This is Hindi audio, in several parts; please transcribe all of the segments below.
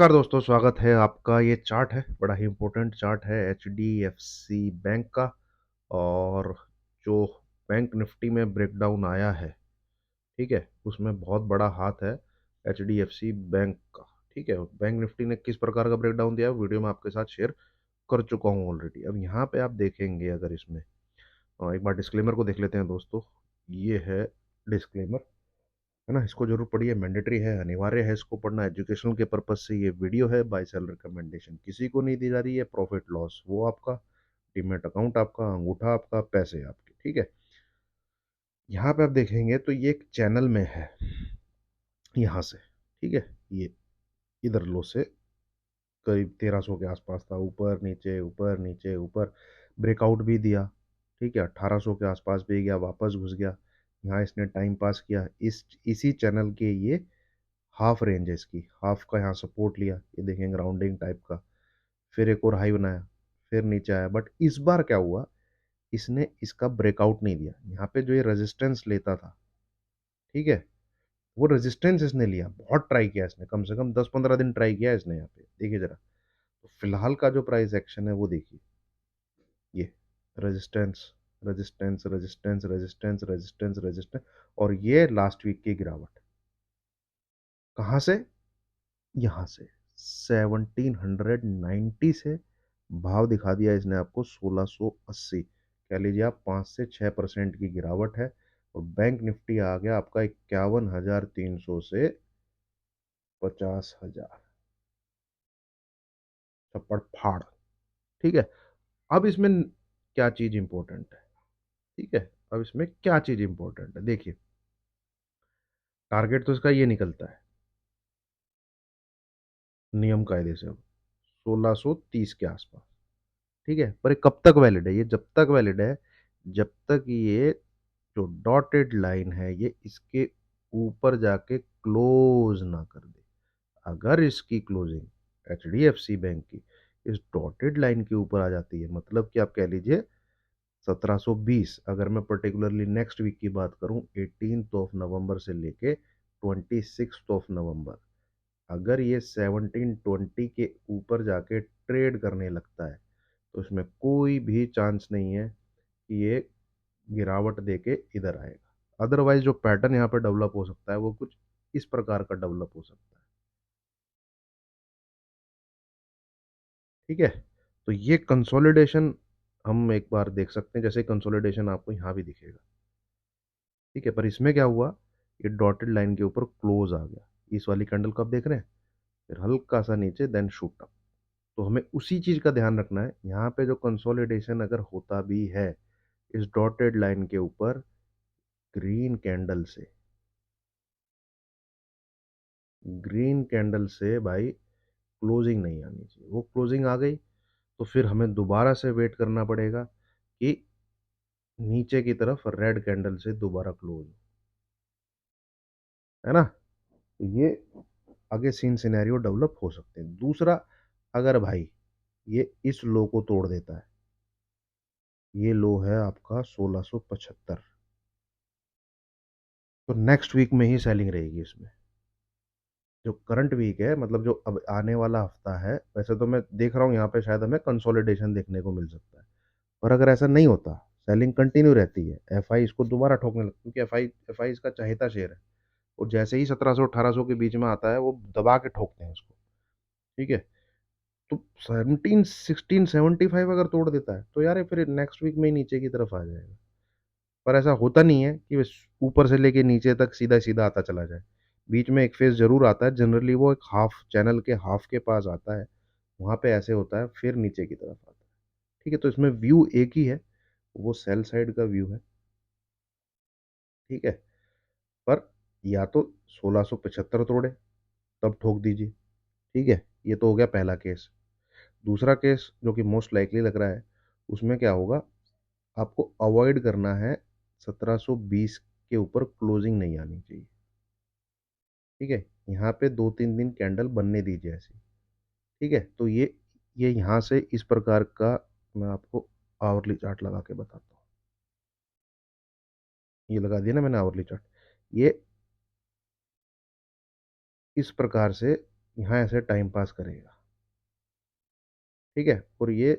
नमस्कार दोस्तों, स्वागत है आपका। ये चार्ट है, बड़ा ही इम्पोर्टेंट चार्ट है एचडीएफसी बैंक का। और जो बैंक निफ्टी में ब्रेकडाउन आया है, ठीक है, उसमें बहुत बड़ा हाथ है एचडीएफसी बैंक का। ठीक है, बैंक निफ्टी ने किस प्रकार का ब्रेकडाउन दिया है वीडियो में आपके साथ शेयर कर चुका हूँ ऑलरेडी। अब यहाँ पे आप देखेंगे, अगर इसमें एक बार डिस्क्लेमर को देख लेते हैं दोस्तों। ये है डिस्क्लेमर, है ना। इसको जरूर पढ़िए, मैंडेटरी है, अनिवार्य है इसको पढ़ना। एजुकेशनल के पर्पज से ये वीडियो है, बाय सेल रिकमेंडेशन किसी को नहीं दी जा रही है। प्रॉफिट लॉस वो आपका, डीमेट अकाउंट आपका, अंगूठा आपका, पैसे आपके। ठीक है, यहाँ पे आप देखेंगे तो ये एक चैनल में है, यहाँ से। ठीक है, ये इधर लो से करीब 1300 के आसपास था, ऊपर नीचे ऊपर नीचे ऊपर, ब्रेकआउट भी दिया। ठीक है, 1800 के आसपास भी गया, वापस घुस गया। यहाँ इसने टाइम पास किया, इसी चैनल के ये हाफ रेंज है इसकी, हाफ का यहाँ सपोर्ट लिया, ये देखेंगे राउंडिंग टाइप का। फिर एक और हाई बनाया, फिर नीचे आया। बट इस बार क्या हुआ, इसने इसका ब्रेकआउट नहीं दिया। यहाँ पे जो ये रेजिस्टेंस लेता था, ठीक है, वो रेजिस्टेंस इसने लिया। बहुत ट्राई किया इसने, कम से कम 10-15 दिन ट्राई किया इसने। यहाँ पे देखिए जरा, तो फिलहाल का जो प्राइस एक्शन है वो देखिए, ये resistance resistance resistance resistance resistance resistance, और ये लास्ट वीक की गिरावट कहाँ से, यहाँ से 1790 से भाव दिखा दिया इसने आपको 1680। कह लीजिए आप 5 से 6% की गिरावट है। और बैंक निफ्टी आ गया आपका 51,300 से 50,000, छप्पड़ फाड़। ठीक है, अब इसमें क्या चीज इंपॉर्टेंट है, ठीक है, अब इसमें क्या चीज इंपॉर्टेंट है देखिए। टारगेट तो इसका ये निकलता है नियम कायदे से, अब 1630 के आसपास। ठीक है, पर ये कब तक वैलिड है, ये जब तक वैलिड है जब तक ये जो डॉटेड लाइन है ये इसके ऊपर जाके क्लोज ना कर दे। अगर इसकी क्लोजिंग एचडीएफसी बैंक की इस डॉटेड लाइन के ऊपर आ जाती है, मतलब कि आप कह लीजिए 1720, अगर मैं पर्टिकुलरली नेक्स्ट वीक की बात करूं 18th ऑफ नवंबर से लेके 26th ऑफ नवंबर, अगर ये 1720 के ऊपर जाके ट्रेड करने लगता है, तो इसमें कोई भी चांस नहीं है कि ये गिरावट देके इधर आएगा। अदरवाइज जो पैटर्न यहाँ पे डेवलप हो सकता है वो कुछ इस प्रकार का डेवलप हो सकता है। ठीक है, तो ये कंसोलिडेशन हम एक बार देख सकते हैं, जैसे कंसोलिडेशन आपको यहाँ भी दिखेगा। ठीक है, पर इसमें क्या हुआ, ये डॉटेड लाइन के ऊपर क्लोज आ गया। इस वाली कैंडल को आप देख रहे हैं, फिर हल्का सा नीचे, देन शूट अप। तो हमें उसी चीज का ध्यान रखना है, यहाँ पे जो कंसोलिडेशन अगर होता भी है इस डॉटेड लाइन के ऊपर, ग्रीन कैंडल से, ग्रीन कैंडल से भाई क्लोजिंग नहीं आनी चाहिए। वो क्लोजिंग आ गई तो फिर हमें दोबारा से वेट करना पड़ेगा कि नीचे की तरफ रेड कैंडल से दोबारा क्लोज, है ना। तो ये आगे सीन सिनेरियो डेवलप हो सकते हैं। दूसरा, अगर भाई ये इस लो को तोड़ देता है, ये लो है आपका 1675, तो नेक्स्ट वीक में ही सेलिंग रहेगी इसमें। जो करंट वीक है, मतलब जो अब आने वाला हफ्ता है, वैसे तो मैं देख रहा हूँ यहाँ पे शायद हमें कंसोलिडेशन देखने को मिल सकता है। और अगर ऐसा नहीं होता, सेलिंग कंटिन्यू रहती है, एफआई इसको दोबारा ठोकने लगता है, क्योंकि एफआई एफआई इसका चहेता शेयर है। और जैसे ही 1700-1800 के बीच में आता है वो दबा के ठोकते हैं उसको। ठीक है, तो 1675 अगर तोड़ देता है तो यार ये फिर नेक्स्ट वीक में ही नीचे की तरफ आ जाएगा। पर ऐसा होता नहीं है कि बस ऊपर से लेके नीचे तक सीधा सीधा आता चला जाए। बीच में एक फेज जरूर आता है, जनरली वो एक हाफ चैनल के हाफ के पास आता है, वहां पे ऐसे होता है, फिर नीचे की तरफ आता है। ठीक है, तो इसमें व्यू एक ही है, वो सेल साइड का व्यू है। ठीक है, पर या तो 1675 तोड़े तब ठोक दीजिए। ठीक है, ये तो हो गया पहला केस। दूसरा केस जो कि मोस्ट लाइकली लग रहा है, उसमें क्या होगा, आपको अवॉइड करना है 1720 के ऊपर क्लोजिंग नहीं आनी चाहिए। ठीक है, यहाँ पे 2-3 दिन कैंडल बनने दीजिए ऐसी। ठीक है, तो ये यहाँ से इस प्रकार का, मैं आपको आवरली चार्ट लगा के बताता हूँ। ये लगा दिया ना मैंने आवरली चार्ट, ये इस प्रकार से यहाँ ऐसे टाइम पास करेगा, ठीक है। और ये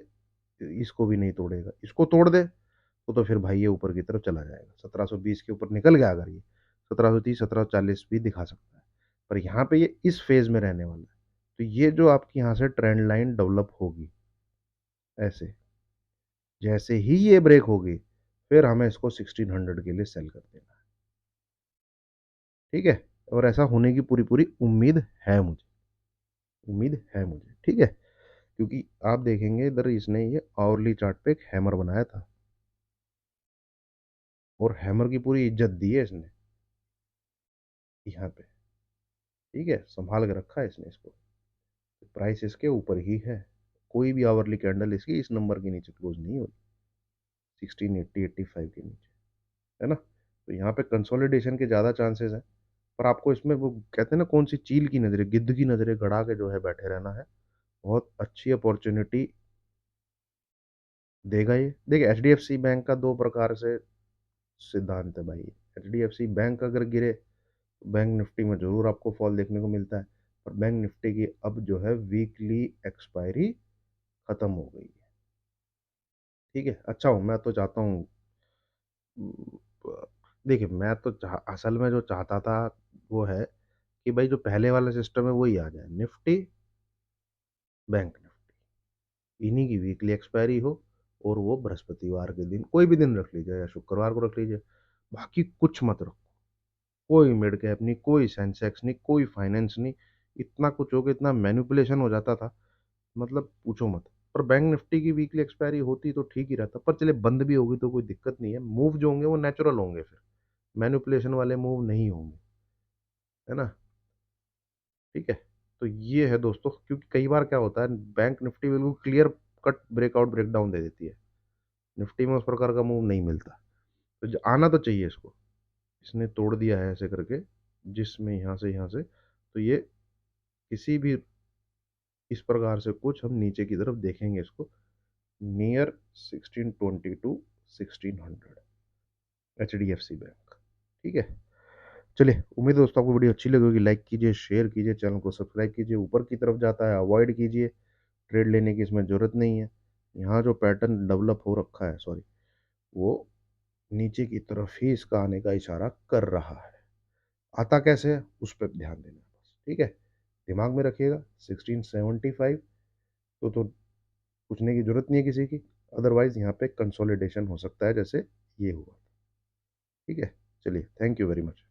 इसको भी नहीं तोड़ेगा, इसको तोड़ दे तो फिर भाई ये ऊपर की तरफ चला जाएगा, 1720 के ऊपर निकल गया अगर ये 1730 1740 भी दिखा सकता है। पर यहाँ पे ये इस फेज में रहने वाला है। तो ये जो आपकी यहाँ से ट्रेंड लाइन डेवलप होगी ऐसे, जैसे ही ये ब्रेक होगी फिर हमें इसको 1600 के लिए सेल कर देना है, ठीक है। और ऐसा होने की पूरी पूरी उम्मीद है मुझे, उम्मीद है मुझे, ठीक है। क्योंकि आप देखेंगे इधर इसने ये आवरली चार्ट पे एक हैमर बनाया था और हैमर की पूरी इज्जत दी है इसने यहाँ पे, ठीक है, संभाल के रखा है इसने इसको। प्राइस इसके ऊपर ही है, कोई भी आवरली कैंडल इसकी इस नंबर के नीचे क्लोज नहीं हुई, 1680 85 के नीचे, है ना। तो यहाँ पे कंसोलिडेशन के ज़्यादा चांसेस हैं। पर आपको इसमें वो कहते हैं ना, कौन सी चील की नज़रें, गिद्ध की नज़रें गड़ा के जो है बैठे रहना है। बहुत अच्छी अपॉर्चुनिटी देगा ये। देखिए HDFC बैंक का दो प्रकार से सिद्धांत है भाई। HDFC बैंक अगर गिरे तो बैंक निफ्टी में जरूर आपको फॉल देखने को मिलता है। पर बैंक निफ्टी की अब जो है वीकली एक्सपायरी खत्म हो गई है, ठीक है। अच्छा हूँ मैं तो चाहता हूँ, देखिए मैं तो असल में जो चाहता था वो है कि भाई जो पहले वाला सिस्टम है वही आ जाए, निफ्टी बैंक निफ्टी इन्हीं की वीकली एक्सपायरी हो, और वो बृहस्पतिवार के दिन कोई भी दिन रख लीजिए या शुक्रवार को रख लीजिए, बाकी कुछ मत रखो। कोई मिड कैप नहीं, कोई सेंसेक्स नहीं, कोई फाइनेंस नहीं। इतना कुछ हो गया, इतना मैनिपुलेशन हो जाता था, मतलब पूछो मत। पर बैंक निफ्टी की वीकली एक्सपायरी होती तो ठीक ही रहता, पर चले बंद भी होगी तो कोई दिक्कत नहीं है। मूव जो होंगे वो नेचुरल होंगे, फिर मैनिपुलेशन वाले मूव नहीं होंगे, है ना, ठीक है। तो ये है दोस्तों, क्योंकि कई बार क्या होता है, बैंक निफ्टी बिल्कुल क्लियर कट ब्रेकआउट ब्रेकडाउन दे देती है, निफ्टी में उस प्रकार का मूव नहीं मिलता। तो आना तो चाहिए इसको, इसने तोड़ दिया है ऐसे करके, जिसमें यहाँ से तो ये किसी भी इस प्रकार से कुछ हम नीचे की तरफ देखेंगे इसको, नियर 1620 टू 1600 HDFC बैंक, ठीक है। चलिए, उम्मीद है दोस्तों आपको वीडियो अच्छी लगी होगी। लाइक कीजिए, शेयर कीजिए, चैनल को सब्सक्राइब कीजिए। ऊपर की तरफ जाता है अवॉइड कीजिए, ट्रेड लेने की इसमें ज़रूरत नहीं है। यहाँ जो पैटर्न डेवलप हो रखा है, सॉरी, वो नीचे की तरफ ही इसका आने का इशारा कर रहा है। आता कैसे है उस पर ध्यान देना है बस, ठीक है। दिमाग में रखिएगा 1675 तो पूछने की जरूरत नहीं है किसी की। अदरवाइज यहाँ पे कंसोलिडेशन हो सकता है जैसे ये हुआ, ठीक है। चलिए, थैंक यू वेरी मच।